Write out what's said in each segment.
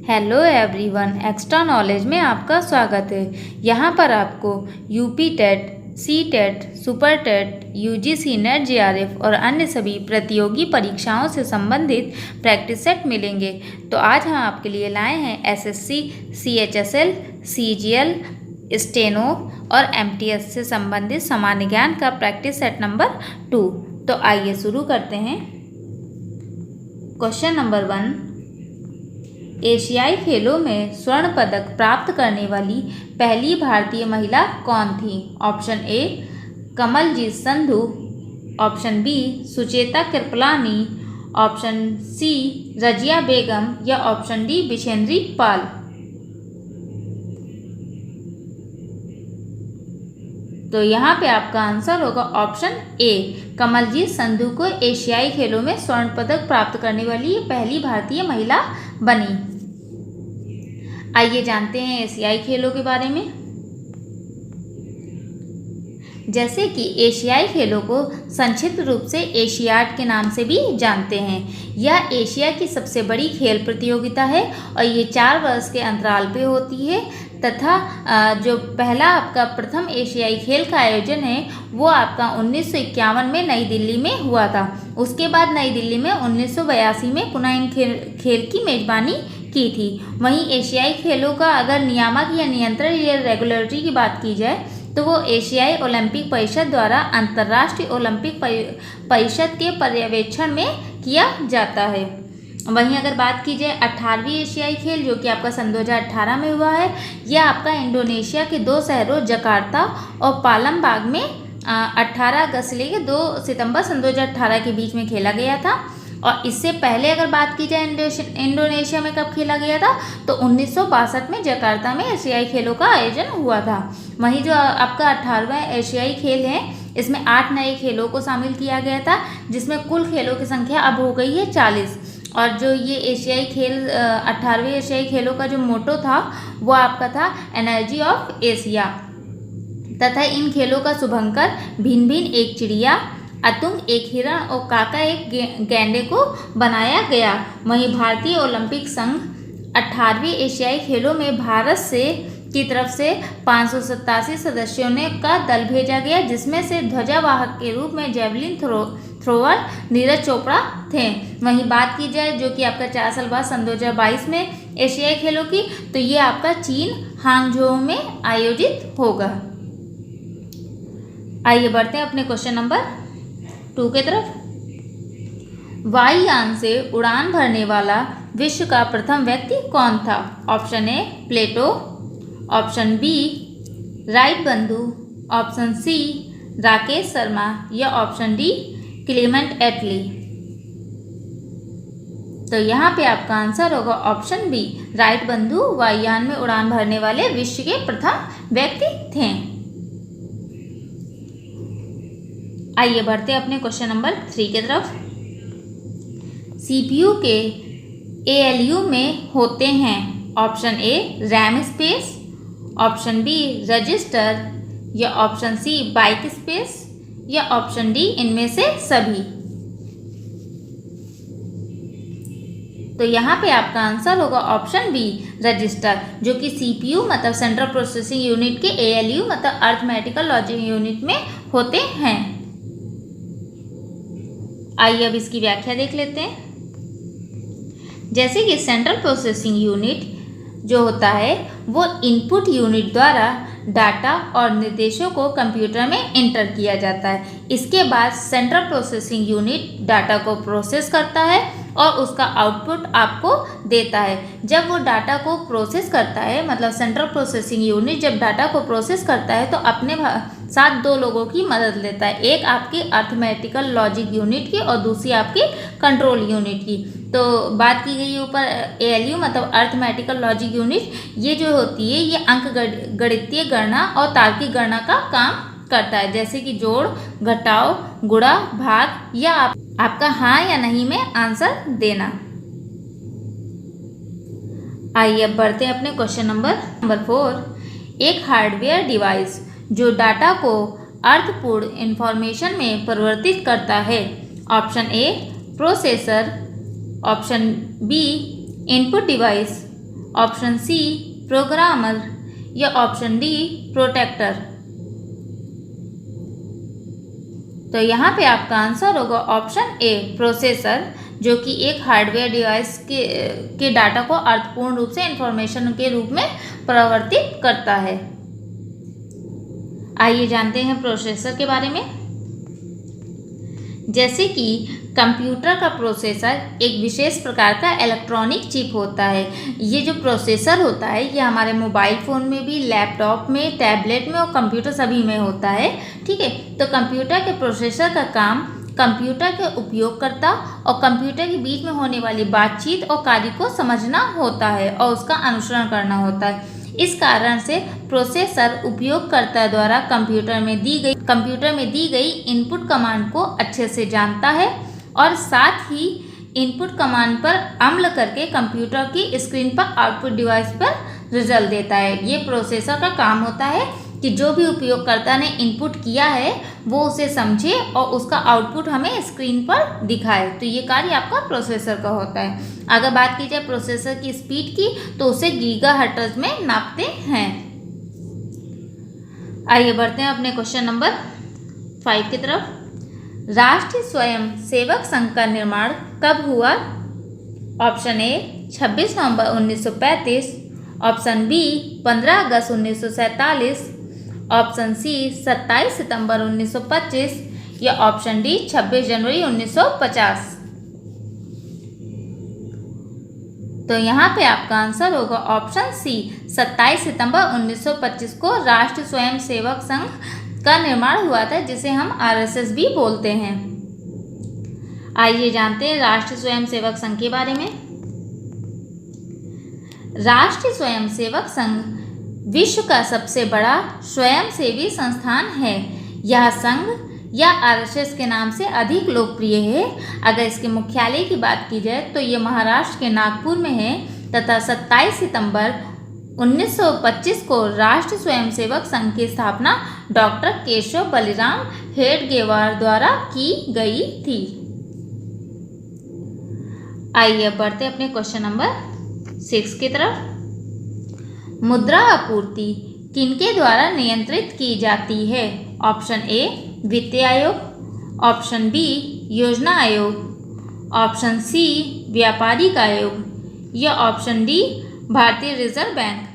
Hello everyone, extra knowledge में आपका स्वागत है। यहाँ पर आपको UP TET, C TET, super TET, UGC NET, JRF और अन्य सभी प्रतियोगी परीक्षाओं से संबंधित प्रैक्टिस सेट मिलेंगे। तो आज हम आपके लिए लाए हैं एसएससी, सीएचएसएल, सीजीएल, स्टेनो और एमटीएस से संबंधित सामान्य ज्ञान का प्रैक्टिस सेट नंबर 2। तो आइए शुरू करते हैं। क्वेश्चन नंबर 1, एशियाई खेलों में स्वर्ण पदक प्राप्त करने वाली पहली भारतीय महिला कौन थी? Option A Kamaljit Sandhu, option B Sucheta Kripalani, option C Razia Begum या ऑप्शन डी बिशेंद्री पाल। तो यहाँ पे आपका आंसर होगा ऑप्शन ए, कमलजीत संधू को एशियाई खेलों में स्वर्ण पदक प्राप्त करने वाली पहली भारतीय महिला बनी। आइए जानते हैं एशियाई खेलों के बारे में। जैसे कि एशियाई खेलों को संक्षिप्त रूप से एशियाड के नाम से भी जानते हैं। यह एशिया की सबसे बड़ी खेल प्रतियोगिता है और ये 4 वर्ष के अंतराल पे होती है तथा जो पहला आपका प्रथम एशियाई खेल का आयोजन है वो आपका 1951 में नई दिल्ली में हुआ था। उसके बाद नई दिल्ली में 1982 में पुनः इन खेल की मेजबानी की थी। वहीं एशियाई खेलों का अगर नियामक या नियंत्रण या रेगुलेटरी की बात की जाए तो वो एशियाई ओलंपिक परिषद द्वारा अंतर्राष्ट्रीय ओलंपिक परिषद के पर्यवेक्षण में किया जाता है। वहीं अगर बात की जाए 18वीं एशियाई खेल जो कि आपका सन 2018 में हुआ है, यह आपका इंडोनेशिया के 2 शहरों जकार्ता और पालमबाग में 18 अगस्त से लेकर 2 सितंबर सन 2018 के बीच में खेला गया था। और इससे पहले अगर बात की जाए इंडोनेशिया में कब खेला गया था तो 1962 में जकार्ता में एशियाई खेलों का आयोजन हुआ था। वहीं जो आपका 18वां एशियाई खेल है इसमें 8 नए खेलों को शामिल किया गया था, जिसमें कुल खेलों की संख्या अब हो गई है 40। और जो ये एशियाई खेल 18वें एशियाई खेलों का जो मोटो था वो आपका था एनर्जी ऑफ एशिया तथा इन खेलों का शुभंकर भिन्न भिन्न एक चिड़िया, अतुंग एक हिरण और काका एक गैंडे को बनाया गया। वहीं भारतीय ओलंपिक संघ 18वीं एशियाई खेलों में भारत की तरफ से 587 सदस्यों का दल भेजा गया, जिसमें से ध्वजावाहक के रूप में जेवलिन थ्रोवर नीरज चोपड़ा थे। वहीं बात की जाए जो कि आपका 4 साल बाद सन 2022 में एशियाई खेलों की, तो ये आपका चीन हांगझोउ में आयोजित होगा। आइए बढ़ते हैं अपने क्वेश्चन नंबर 2 के तरफ। वायुयान से उड़ान भरने वाला विश्व का प्रथम व्यक्ति कौन था? Option A Plato, option B Wright बंधु, ऑप्शन सी राकेश शर्मा या ऑप्शन डी क्लीमेंट एटली। तो यहाँ पे आपका आंसर होगा ऑप्शन बी, राइट बंधु वायुयान में उड़ान भरने वाले विश्व के प्रथम व्यक्ति थे। आइए बढ़ते हैं अपने क्वेश्चन नंबर 3 की तरफ। सीपीयू के एएलयू में होते हैं option A RAM space, option B register या ऑप्शन सी बाइट स्पेस या ऑप्शन डी इनमें से सभी। तो यहाँ पे आपका आंसर होगा ऑप्शन बी रजिस्टर, जो कि सीपीयू मतलब सेंट्रल प्रोसेसिंग यूनिट के एएलयू मतलब अर्थमेटिकल लॉजिक यूनिट में होते हैं। आइए अब इसकी व्याख्या देख लेते हैं। जैसे कि सेंट्रल प्रोसेसिंग यूनिट जो होता है वो इनपुट यूनिट द्वारा डाटा और निर्देशों को कंप्यूटर में एंटर किया जाता है। इसके बाद सेंट्रल प्रोसेसिंग यूनिट डाटा को प्रोसेस करता है और उसका आउटपुट आपको देता है। जब वो डाटा को प्रोसेस करता है मतलब सेंट्रल प्रोसेसिंग यूनिट जब डाटा को प्रोसेस करता है तो अपने साथ 2 लोगों की मदद लेता है, एक आपकी अर्थमेटिकल लॉजिक यूनिट की और दूसरी आपकी कंट्रोल यूनिट की। तो बात की गई ऊपर एएलयू मतलब अर्थमेटिकल लॉजिक यूनिट, ये जो होती है ये अंक गणितीय गणना और तार्किक गणना का काम करता है, जैसे कि जोड़, घटाव, गुणा, भाग या आपका हाँ या नहीं में आंसर देना। आइए अब बढ़ते हैं अपने क्वेश्चन नंबर 4। एक हार्डवेयर डिवाइस जो डाटा को अर्थपूर्ण इंफॉर्मेशन में परिवर्तित करता है। Option A processor, option B input device, option C programmer या ऑप्शन डी प्रोटेक्टर। तो यहाँ पे आपका आंसर होगा ऑप्शन ए प्रोसेसर, जो कि एक हार्डवेयर डिवाइस के डाटा को अर्थपूर्ण रूप से इंफॉर्मेशन के रूप में परिवर्तित करता है। आइए जानते हैं प्रोसेसर के बारे में। जैसे कि कंप्यूटर का प्रोसेसर एक विशेष प्रकार का इलेक्ट्रॉनिक चिप होता है। ये जो प्रोसेसर होता है ये हमारे मोबाइल फ़ोन में भी, लैपटॉप में, टैबलेट में और कंप्यूटर सभी में होता है। ठीक है, तो कंप्यूटर के प्रोसेसर का काम कंप्यूटर के उपयोगकर्ता और कंप्यूटर के बीच में होने वाली बातचीत और कार्य को समझना होता है और उसका अनुसरण करना होता है। इस कारण से प्रोसेसर उपयोगकर्ता द्वारा कंप्यूटर में दी गई इनपुट कमांड को अच्छे से जानता है और साथ ही इनपुट कमांड पर अमल करके कंप्यूटर की स्क्रीन पर आउटपुट डिवाइस पर रिजल्ट देता है। ये प्रोसेसर का काम होता है कि जो भी उपयोगकर्ता ने इनपुट किया है वो उसे समझे और उसका आउटपुट हमें स्क्रीन पर दिखाए। तो ये कार्य आपका प्रोसेसर का होता है। अगर बात की जाए प्रोसेसर की स्पीड की तो उसे गीगाहर्ट्ज में नापते हैं। आइए बढ़ते हैं अपने क्वेश्चन नंबर 5 की तरफ। राष्ट्रीय स्वयं सेवक संघ का निर्माण कब हुआ? ऑप्शन ए 26 नवंबर 1935, ऑप्शन बी 15 अगस्त 1947, ऑप्शन सी 27 सितंबर 1925 या ऑप्शन डी 26 जनवरी 1950। तो यहाँ पे आपका आंसर होगा ऑप्शन सी 27 सितंबर 1925 को राष्ट्रीय स्वयं सेवक संघ का निर्माण हुआ था, जिसे हम आरएसएस भी बोलते हैं। आइए जानते हैं राष्ट्रीय स्वयं सेवक संघ के बारे में। राष्ट्रीय स्वयं सेवक संघ विश्व का सबसे बड़ा स्वयंसेवी संस्थान है। यह संघ या आरएसएस के नाम से अधिक लोकप्रिय है। अगर इसके मुख्यालय की बात की जाए तो ये महाराष्ट्र के नागपुर में है तथा 27 सितंबर 1925 को राष्ट्रीय स्वयंसेवक संघ की स्थापना डॉक्टर केशव बलिराम हेडगेवार द्वारा की गई थी। आइए अब बढ़ते अपने क्वेश्चन नंबर 6 की तरफ। मुद्रा आपूर्ति किनके द्वारा नियंत्रित की जाती है? ऑप्शन ए वित्त आयोग, ऑप्शन बी योजना आयोग, ऑप्शन सी व्यापारिक आयोग या ऑप्शन डी भारतीय रिजर्व बैंक।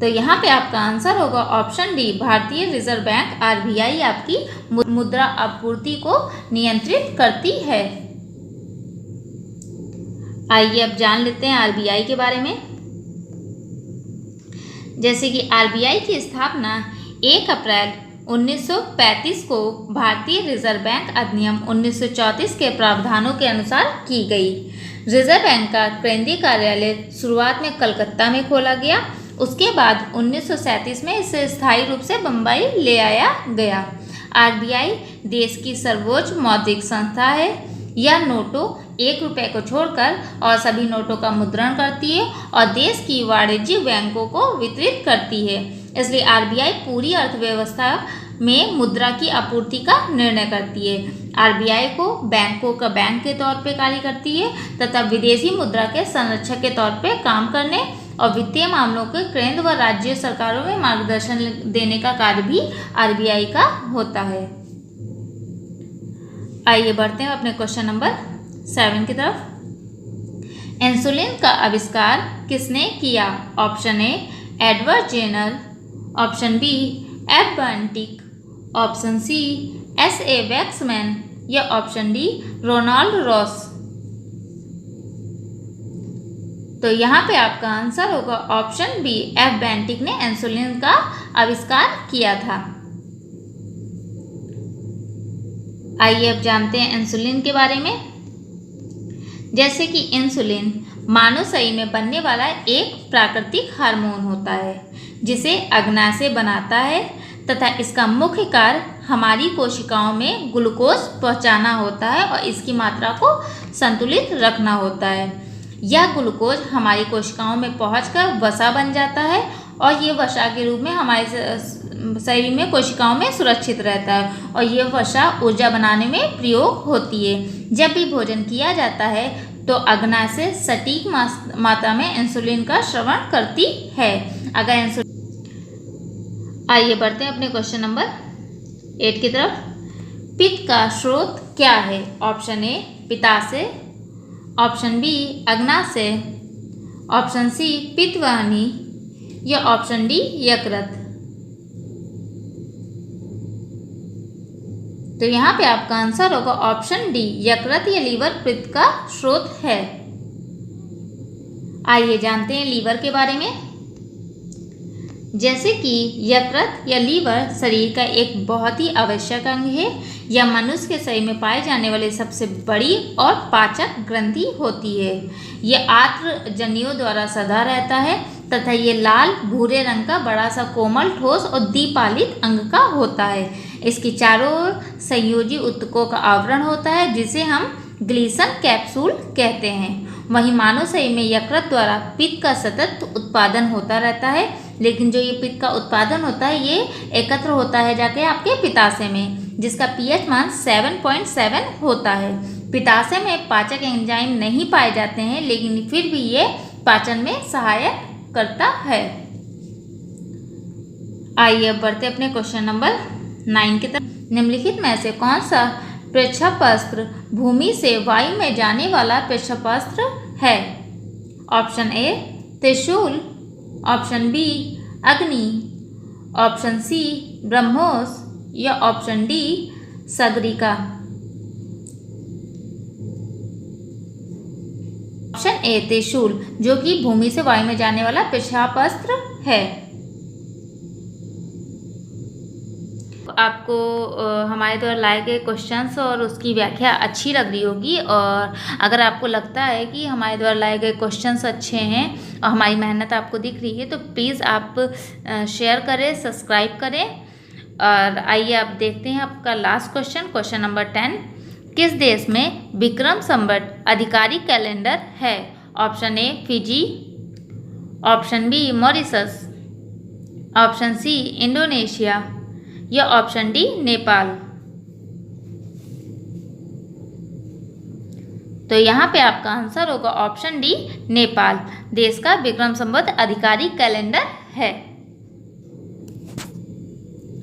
तो यहाँ पे आपका आंसर होगा ऑप्शन डी भारतीय रिजर्व बैंक आरबीआई आपकी मुद्रा आपूर्ति को नियंत्रित करती है। आइए अब जान लेते हैं आरबीआई के बारे में। जैसे कि आरबीआई की स्थापना 1 अप्रैल 1935 को भारतीय रिजर्व बैंक अधिनियम 1934 के प्रावधानों के अनुसार की गई। रिजर्व बैंक का केंद्रीय कार्यालय शुरुआत में कलकत्ता में खोला गया। उसके बाद 1937 में इसे स्थायी रूप से बम्बई ले आया गया। आरबीआई देश की सर्वोच्च मौद्रिक संस्था है। यह नोटों 1 रुपये को छोड़कर और सभी नोटों का मुद्रण करती है और देश की वाणिज्यिक बैंकों को वितरित करती है। इसलिए आरबीआई पूरी अर्थव्यवस्था में मुद्रा की आपूर्ति का निर्णय करती है। आरबीआई को बैंकों का बैंक के तौर पे कार्य करती है तथा विदेशी मुद्रा के संरक्षक के तौर पे काम करने और वित्तीय मामलों के केंद्र व राज्य सरकारों में मार्गदर्शन देने का कार्य भी आरबीआई का होता है। आइए बढ़ते हैं अपने क्वेश्चन नंबर 7 की तरफ। इंसुलिन का आविष्कार किसने किया? Option A Edward Jenner, option B F बर्नटिक, ऑप्शन सी एस.ए. वैक्समैन या ऑप्शन डी रोनाल्ड रॉस। तो यहाँ पे आपका आंसर होगा ऑप्शन बी एफ बर्नटिक ने इंसुलिन का आविष्कार किया था। आइए अब जानते हैं इंसुलिन के बारे में। जैसे कि इंसुलिन मानव शरीर में बनने वाला एक प्राकृतिक हार्मोन होता है जिसे अग्नाशय बनाता है तथा इसका मुख्य कार्य हमारी कोशिकाओं में ग्लूकोज पहुंचाना होता है और इसकी मात्रा को संतुलित रखना होता है। यह ग्लूकोज हमारी कोशिकाओं में पहुंचकर वसा बन जाता है और ये वसा के रूप में हमारे शरीर में कोशिकाओं में सुरक्षित रहता है और ये वसा ऊर्जा बनाने में प्रयोग होती है। जब भी भोजन किया जाता है तो अग्नाशय सटीक मात्रा में इंसुलिन का स्राव करती है। अगर इंसुलिन, आइए बढ़ते हैं अपने क्वेश्चन नंबर 8 की तरफ। पित्त का स्रोत क्या है? ऑप्शन ए पित्ताशय, ऑप्शन बी अग्नाशय, ऑप्शन सी पित्तवाहिनी या ऑप्शन डी यकृत। तो यहाँ पे आपका आंसर होगा ऑप्शन डी, यकृत या लीवर पित्त का स्रोत है। आइए जानते हैं लीवर के बारे में। जैसे कि यकृत या लीवर शरीर का एक बहुत ही आवश्यक अंग है। यह मनुष्य के शरीर में पाए जाने वाले सबसे बड़ी और पाचक ग्रंथि होती है। यह आंत्र जनियों द्वारा सदा रहता है तथा ये लाल भूरे रंग का बड़ा सा कोमल ठोस और द्विपालित अंग का होता है। इसकी चारों ओर संयोजी ऊतकों का आवरण होता है जिसे हम ग्लीसन कैप्सूल कहते हैं। वहीं मानव शरीर में यकृत द्वारा पित्त का सतत उत्पादन होता रहता है, लेकिन जो ये पित्त का उत्पादन होता है ये एकत्र होता है जाके आपके पित्ताशय में, जिसका पीएच मान 7.7 होता है। पित्ताशय में पाचक एंजाइम नहीं पाए जाते हैं, लेकिन फिर भी ये पाचन में सहायक करता है। आइए अब बढ़ते अपने क्वेश्चन नंबर 9 की तरफ। निम्नलिखित में से कौन सा प्रक्षेपास्त्र भूमि से वायु में जाने वाला प्रक्षेपास्त्र है? ऑप्शन ए त्रिशूल, ऑप्शन बी अग्नि, ऑप्शन सी ब्रह्मोस या ऑप्शन डी सगरिका। ऑप्शन ए त्रिशूल, जो कि भूमि से वायु में जाने वाला प्रक्षेपास्त्र है। आपको हमारे द्वारा लाए गए क्वेश्चंस और उसकी व्याख्या अच्छी लग रही होगी, और अगर आपको लगता है कि हमारे द्वारा लाए गए क्वेश्चंस अच्छे हैं और हमारी मेहनत आपको दिख रही है तो प्लीज़ आप शेयर करें, सब्सक्राइब करें। और आइए आप देखते हैं आपका लास्ट क्वेश्चन, क्वेश्चन नंबर 10। किस देश में विक्रम संवत आधिकारिक कैलेंडर है? Option A Fiji, option B Mauritius, option C Indonesia या ऑप्शन डी नेपाल। तो यहाँ पे आपका आंसर होगा ऑप्शन डी नेपाल, देश का विक्रम संवत आधिकारिक कैलेंडर है।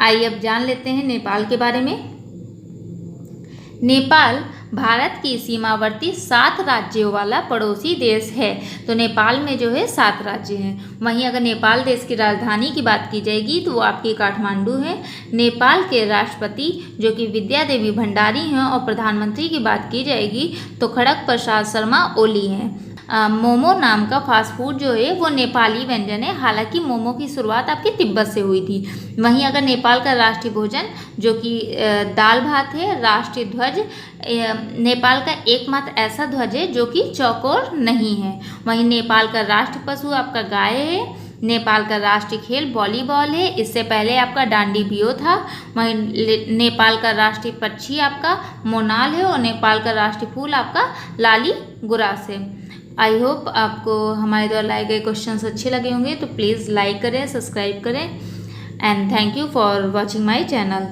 आइए अब जान लेते हैं नेपाल के बारे में। नेपाल भारत की सीमावर्ती 7 राज्यों वाला पड़ोसी देश है। तो नेपाल में जो है 7 राज्य हैं। वहीं अगर नेपाल देश की राजधानी की बात की जाएगी तो वो आपकी काठमांडू है। नेपाल के राष्ट्रपति जो कि विद्या देवी भंडारी हैं, और प्रधानमंत्री की बात की जाएगी तो खड़ग प्रसाद शर्मा ओली हैं। मोमो नाम का फास्ट फूड जो है वो नेपाली व्यंजन है, हालांकि मोमो की शुरुआत आपके तिब्बत से हुई थी। वहीं अगर नेपाल का राष्ट्रीय भोजन जो कि दाल भात है, राष्ट्रीय ध्वज नेपाल का एकमात्र ऐसा ध्वज है जो कि चौकोर नहीं है। वहीं नेपाल का राष्ट्र पशु आपका गाय है। नेपाल का राष्ट्रीय खेल वॉलीबॉल है, इससे पहले आपका डांडी बियो था। वहीं नेपाल का राष्ट्रीय पक्षी आपका मोनाल है, और नेपाल का राष्ट्रीय फूल आपका लाली गुरास है। आई होप आपको हमारे द्वारा लाए गए क्वेश्चंस अच्छे लगे होंगे, तो प्लीज़ लाइक करें, सब्सक्राइब करें, and thank you for watching my channel.